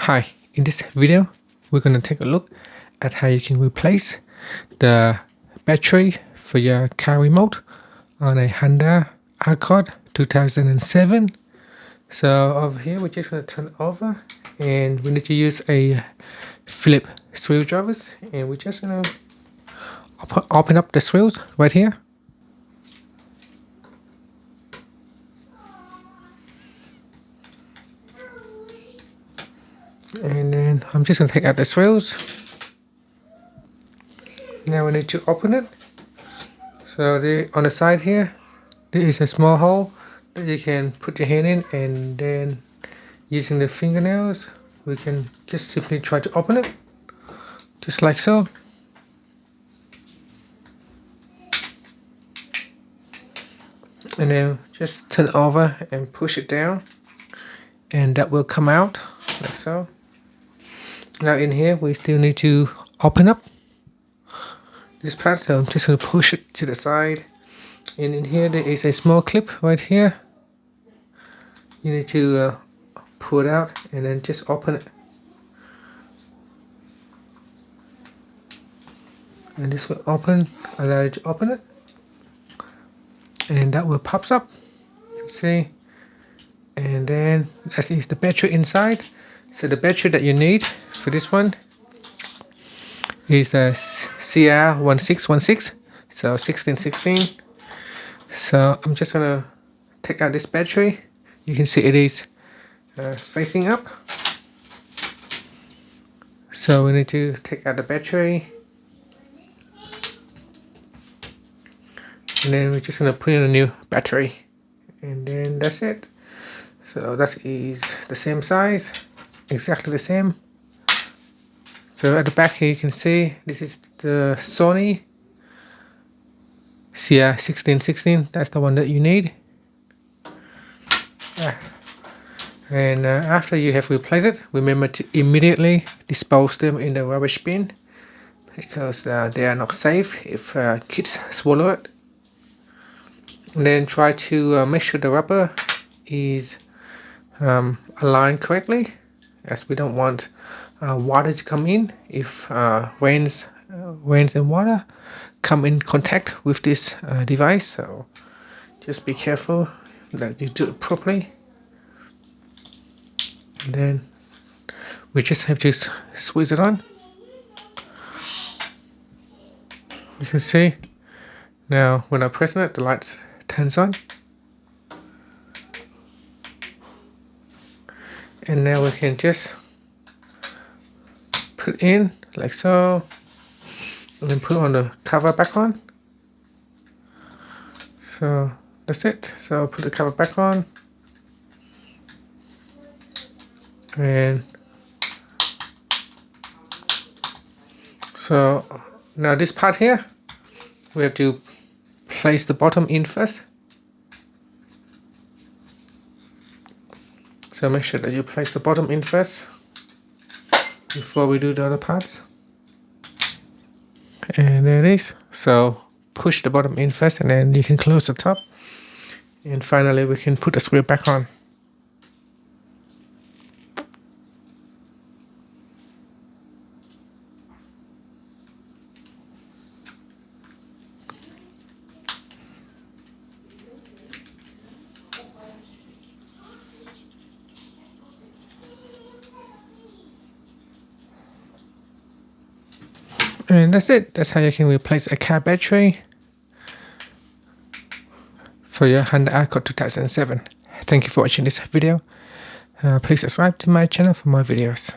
Hi, in this video, we're going to take a look at how you can replace the battery for your car remote on a Honda Accord 2007. So over here, we're just going to turn it over and we need to use a Phillips screwdrivers, and we're just going to open up the screws right here. And then I'm just going to take out the screws. Now we need to open it. So on the side here, there is a small hole that you can put your hand in, and then using the fingernails, we can just simply try to open it, just like so. And then just turn it over and push it down, and that will come out like so. Now in here we still need to open up this part, so I'm just going to push it to the side, and in here there is a small clip right here. You need to pull it out and then just open it, and this will allow you to open it, and that will pops up, you can see. And then that is the battery inside. So the battery that you need for this one is the CR1616, so 1616. So I'm just gonna take out this battery. You can see it is facing up. So we need to take out the battery, and then we're just gonna put in a new battery, and then that's it. So that is the same size, exactly the same. So at the back here you can see this is the Sony CR1616. That's the one that you need. And after you have replaced it, remember to immediately dispose them in the rubbish bin, because they are not safe if kids swallow it. And then try to make sure the rubber is aligned correctly, as we don't want water to come in. If rains and water come in contact with this device, so just be careful that you do it properly. And then we just have to squeeze it on. You can see now when I press it, the light turns on. And now we can just put in like so, and then put on the cover back on. So that's it. So I'll put the cover back on, and so now this part here, we have to place the bottom in first. So make sure that you place the bottom in first before we do the other parts. And there it is. So push the bottom in first, and then you can close the top. And finally we can put the screw back on. And that's it. That's how you can replace a car battery for your Honda Accord 2007. Thank you for watching this video. Please subscribe to my channel for more videos.